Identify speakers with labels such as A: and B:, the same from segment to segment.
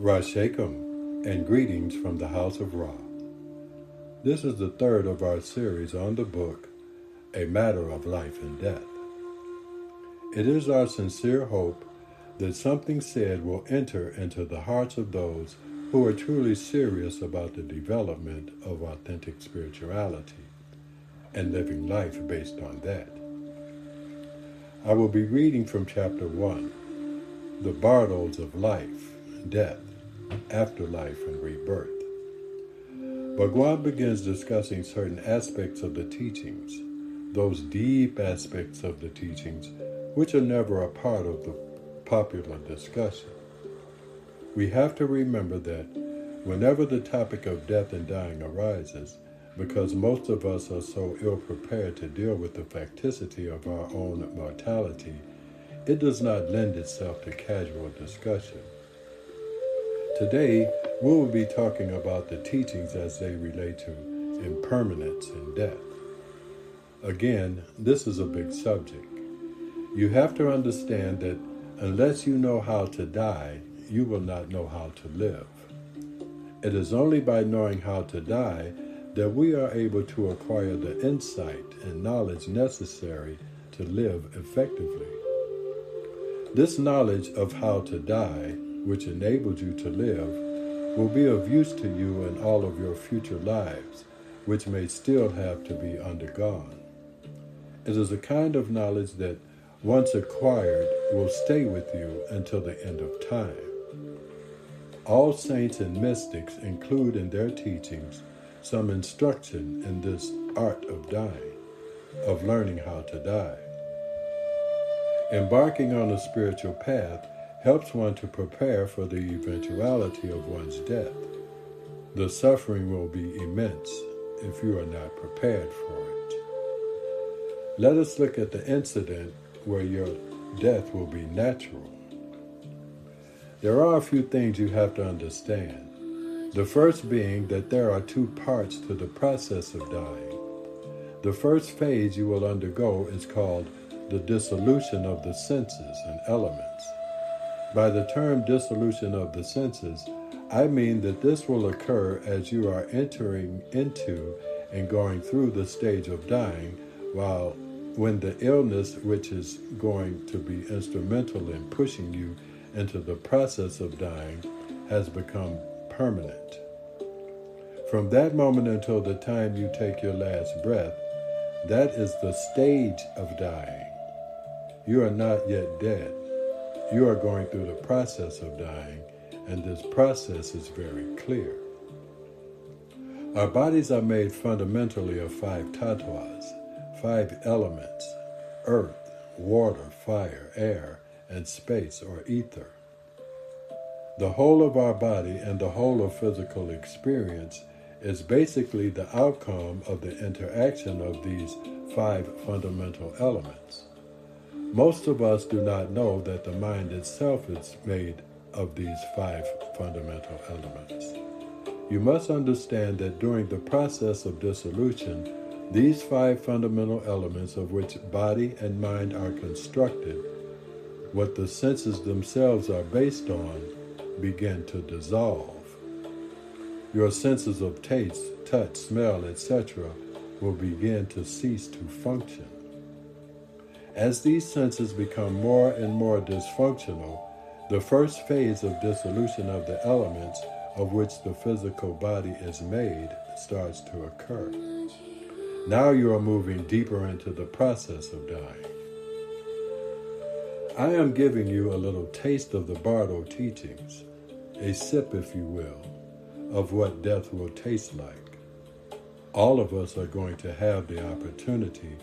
A: Rashekum, and greetings from the House of Ra. This is the third of our series on the book, A Matter of Life and Death. It is our sincere hope that something said will enter into the hearts of those who are truly serious about the development of authentic spirituality and living life based on that. I will be reading from chapter 1, The Bardos of Life, Death, Afterlife, and Rebirth. Bhagwan begins discussing certain aspects of the teachings, those deep aspects of the teachings which are never a part of the popular discussion. We have to remember that whenever the topic of death and dying arises, because most of us are so ill-prepared to deal with the facticity of our own mortality, it does not lend itself to casual discussion. Today, we will be talking about the teachings as they relate to impermanence and death. Again, this is a big subject. You have to understand that unless you know how to die, you will not know how to live. It is only by knowing how to die that we are able to acquire the insight and knowledge necessary to live effectively. This knowledge of how to die, which enables you to live, will be of use to you in all of your future lives, which may still have to be undergone. It is a kind of knowledge that, once acquired, will stay with you until the end of time. All saints and mystics include in their teachings some instruction in this art of dying, of learning how to die. Embarking on a spiritual path helps one to prepare for the eventuality of one's death. The suffering will be immense if you are not prepared for it. Let us look at the incident where your death will be natural. There are a few things you have to understand. The first being that there are two parts to the process of dying. The first phase you will undergo is called the dissolution of the senses and elements. By the term dissolution of the senses, I mean that this will occur as you are entering into and going through the stage of dying, when the illness which is going to be instrumental in pushing you into the process of dying has become permanent. From that moment until the time you take your last breath, that is the stage of dying. You are not yet dead. You are going through the process of dying, and this process is very clear. Our bodies are made fundamentally of 5 tattvas, 5 elements: earth, water, fire, air, and space or ether. The whole of our body and the whole of physical experience is basically the outcome of the interaction of these 5 fundamental elements. Most of us do not know that the mind itself is made of these 5 fundamental elements. You must understand that during the process of dissolution, these 5 fundamental elements of which body and mind are constructed, what the senses themselves are based on, begin to dissolve. Your senses of taste, touch, smell, etc. will begin to cease to function. As these senses become more and more dysfunctional, the first phase of dissolution of the elements of which the physical body is made starts to occur. Now you are moving deeper into the process of dying. I am giving you a little taste of the Bardo teachings, a sip, if you will, of what death will taste like. All of us are going to have the opportunity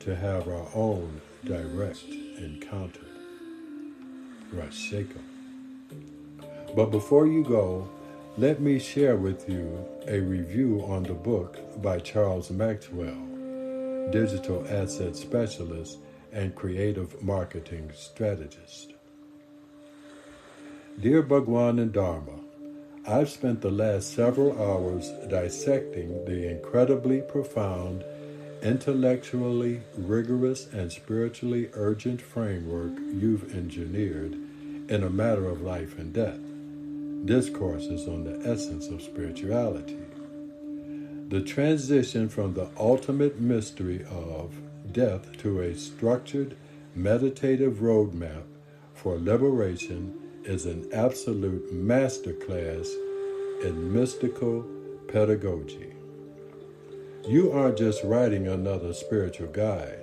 A: to have our own direct encounter. Rashekum. But before you go, let me share with you a review on the book by Charles Maxwell, digital asset specialist and creative marketing strategist. Dear Bhagwan and Dharma, I've spent the last several hours dissecting the incredibly profound, intellectually rigorous, and spiritually urgent framework you've engineered in a matter of life and death. discourses on the essence of spirituality. The transition from the ultimate mystery of death to a structured meditative roadmap for liberation is an absolute masterclass in mystical pedagogy. You aren't just writing another spiritual guide.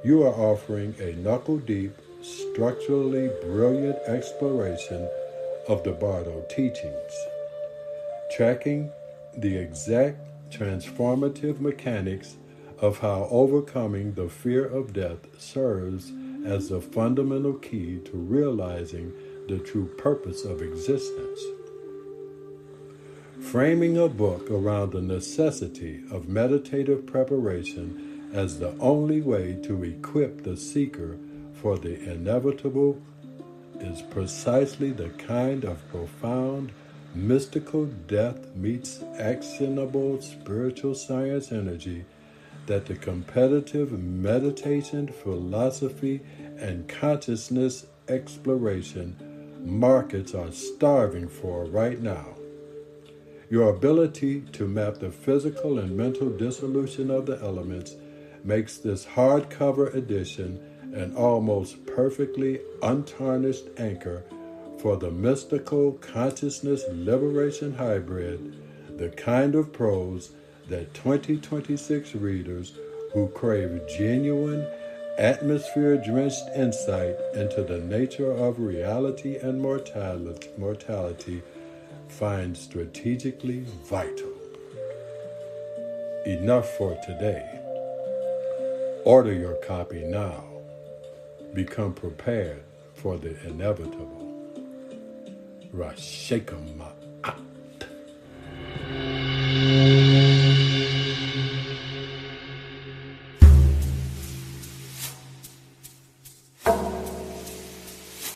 A: You are offering a knuckle-deep, structurally brilliant exploration of the Bardo teachings, tracking the exact transformative mechanics of how overcoming the fear of death serves as the fundamental key to realizing the true purpose of existence. Framing a book around the necessity of meditative preparation as the only way to equip the seeker for the inevitable is precisely the kind of profound, mystical death meets actionable spiritual science energy that the competitive meditation, philosophy, and consciousness exploration markets are starving for right now. Your ability to map the physical and mental dissolution of the elements makes this hardcover edition an almost perfectly untarnished anchor for the mystical consciousness liberation hybrid, the kind of prose that 2026 readers who crave genuine, atmosphere-drenched insight into the nature of reality and mortality find strategically vital. Enough for today. Order your copy now. Become prepared for the inevitable. Rashekamat.